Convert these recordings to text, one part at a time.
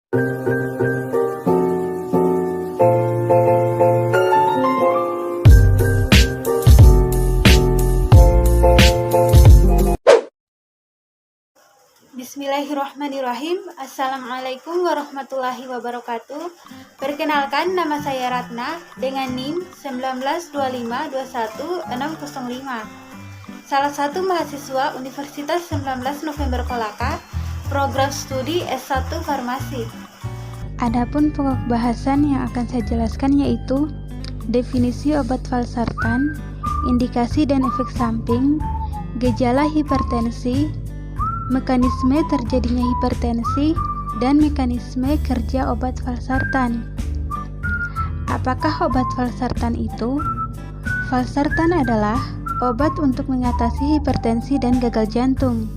Bismillahirrahmanirrahim. Assalamualaikum warahmatullahi wabarakatuh. Perkenalkan, nama saya Ratna dengan NIM 192521605. Salah satu mahasiswa Universitas 19 November Kolaka, program studi S1 Farmasi. Adapun pokok bahasan yang akan saya jelaskan yaitu definisi obat valsartan, indikasi dan efek samping, gejala hipertensi, mekanisme terjadinya hipertensi, dan mekanisme kerja obat valsartan. Apakah obat valsartan itu? Valsartan adalah obat untuk mengatasi hipertensi dan gagal jantung.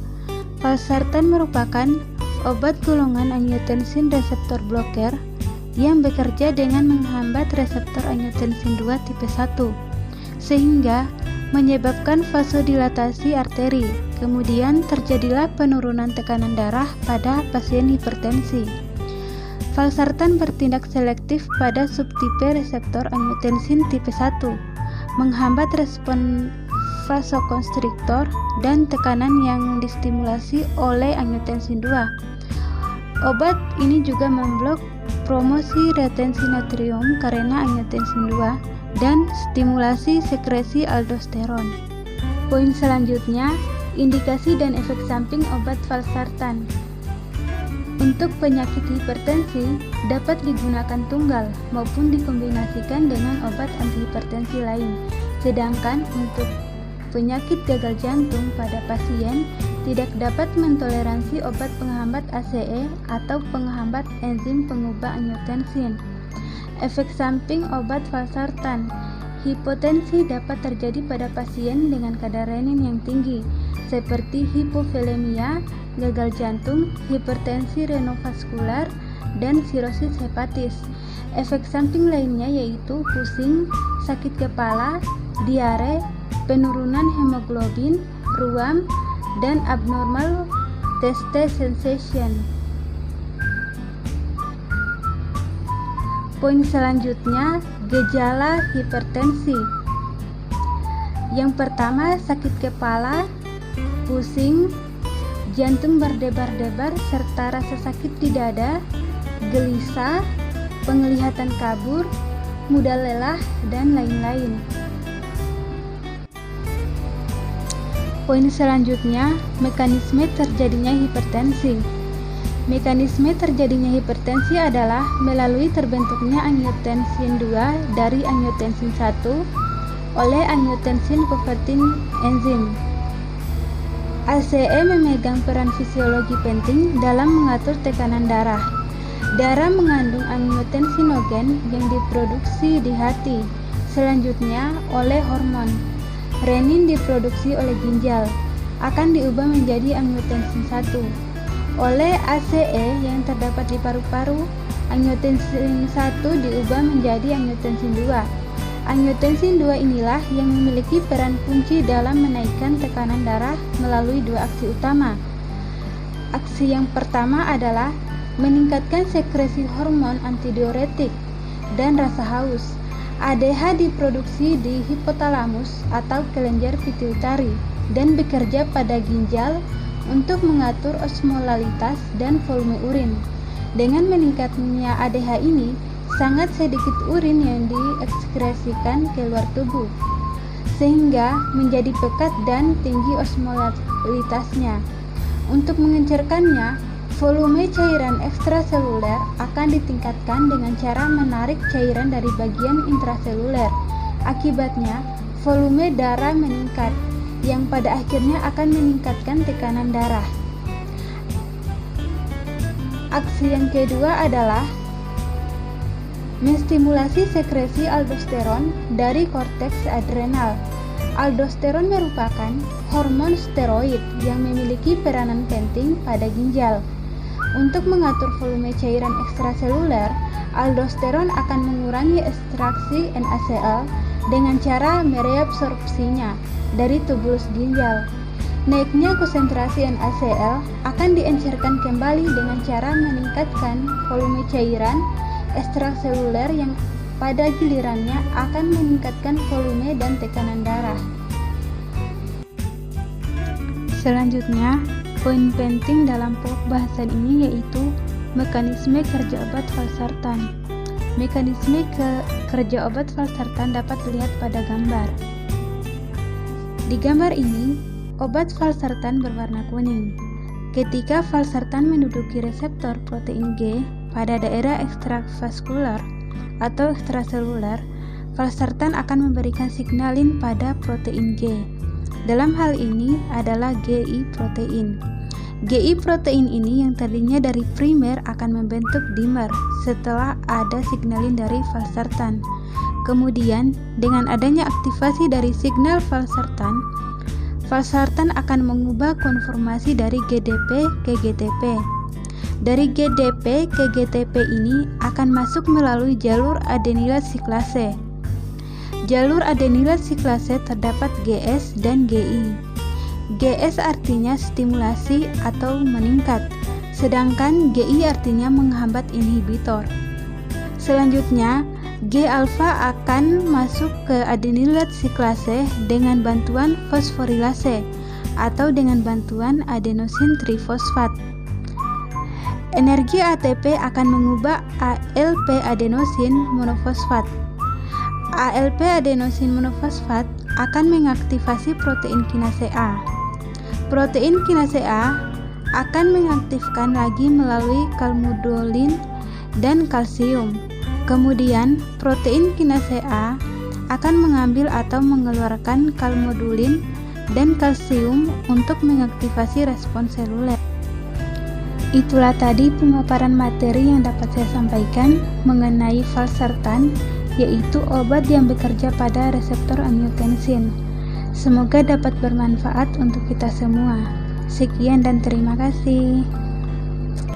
Valsartan merupakan obat golongan angiotensin reseptor blocker yang bekerja dengan menghambat reseptor angiotensin 2 tipe 1, sehingga menyebabkan vasodilatasi arteri. Kemudian terjadilah penurunan tekanan darah pada pasien hipertensi. Valsartan bertindak selektif pada subtipe reseptor angiotensin tipe 1, menghambat respon vasokonstriktor dan tekanan yang distimulasi oleh angiotensin 2. Obat ini juga memblok promosi retensi natrium karena angiotensin 2 dan stimulasi sekresi aldosteron. Poin selanjutnya, indikasi dan efek samping obat valsartan. Untuk penyakit hipertensi dapat digunakan tunggal maupun dikombinasikan dengan obat antihipertensi lain. Sedangkan untuk penyakit gagal jantung pada pasien tidak dapat mentoleransi obat penghambat ACE atau penghambat enzim pengubah angiotensin. Efek samping obat valsartan. Hipotensi dapat terjadi pada pasien dengan kadar renin yang tinggi, seperti hipovolemia, gagal jantung, hipertensi renovaskular, dan sirosis hepatis. Efek samping lainnya yaitu pusing, sakit kepala, diare, penurunan hemoglobin, ruam, dan abnormal taste sensation. Poin selanjutnya, gejala hipertensi. Yang pertama, sakit kepala, pusing, jantung berdebar-debar serta rasa sakit di dada, gelisah, penglihatan kabur, mudah lelah, dan lain-lain. Poin selanjutnya, mekanisme terjadinya hipertensi. Mekanisme terjadinya hipertensi adalah melalui terbentuknya angiotensin 2 dari angiotensin 1 oleh angiotensin converting enzim. ACE memegang peran fisiologi penting dalam mengatur tekanan darah. Darah mengandung angiotensinogen yang diproduksi di hati. Selanjutnya oleh hormon. Renin diproduksi oleh ginjal, akan diubah menjadi angiotensin 1. Oleh ACE yang terdapat di paru-paru, angiotensin 1 diubah menjadi angiotensin 2. Angiotensin 2 inilah yang memiliki peran kunci dalam menaikkan tekanan darah melalui dua aksi utama. Aksi yang pertama adalah meningkatkan sekresi hormon antidiuretik dan rasa haus. ADH diproduksi di hipotalamus atau kelenjar pituitari dan bekerja pada ginjal untuk mengatur osmolalitas dan volume urin. Dengan meningkatnya ADH ini, sangat sedikit urin yang diekskresikan keluar tubuh, sehingga menjadi pekat dan tinggi osmolalitasnya. Untuk mengencerkannya, volume cairan ekstraseluler akan ditingkatkan dengan cara menarik cairan dari bagian intraseluler. Akibatnya, volume darah meningkat, yang pada akhirnya akan meningkatkan tekanan darah. Aksi yang kedua adalah menstimulasi sekresi aldosteron dari korteks adrenal. Aldosteron merupakan hormon steroid yang memiliki peranan penting pada ginjal. Untuk mengatur volume cairan ekstraseluler, aldosteron akan mengurangi ekstraksi NaCl dengan cara mereabsorpsinya dari tubulus ginjal. Naiknya konsentrasi NaCl akan diencerkan kembali dengan cara meningkatkan volume cairan ekstraseluler yang pada gilirannya akan meningkatkan volume dan tekanan darah. Selanjutnya, poin penting dalam pembahasan ini yaitu mekanisme kerja obat valsartan. Mekanisme kerja obat valsartan dapat dilihat pada gambar. Di gambar ini, obat valsartan berwarna kuning. Ketika valsartan menduduki reseptor protein G pada daerah ekstravaskular atau ekstraseluler, valsartan akan memberikan signalin pada protein G. Dalam hal ini adalah GI protein. GI protein ini yang tadinya dari primer akan membentuk dimer setelah ada signalin dari valsartan. Kemudian, dengan adanya aktivasi dari signal valsartan akan mengubah konformasi dari GDP ke GTP. Dari GDP ke GTP ini akan masuk melalui jalur adenilat siklase. Jalur adenilat siklase terdapat GS dan GI. GS artinya stimulasi atau meningkat, sedangkan GI artinya menghambat inhibitor. Selanjutnya, G-alfa akan masuk ke adenilat siklase dengan bantuan fosforilase atau dengan bantuan adenosin trifosfat. Energi ATP akan mengubah ALP adenosin monofosfat. ALP adenosin monofosfat akan mengaktifasi protein kinase A. Protein kinase A akan mengaktifkan lagi melalui kalmodulin dan kalsium. Kemudian, protein kinase A akan mengambil atau mengeluarkan kalmodulin dan kalsium untuk mengaktifasi respon seluler. Itulah tadi pemaparan materi yang dapat saya sampaikan mengenai valsartan, yaitu obat yang bekerja pada reseptor angiotensin. Semoga dapat bermanfaat untuk kita semua. Sekian dan terima kasih.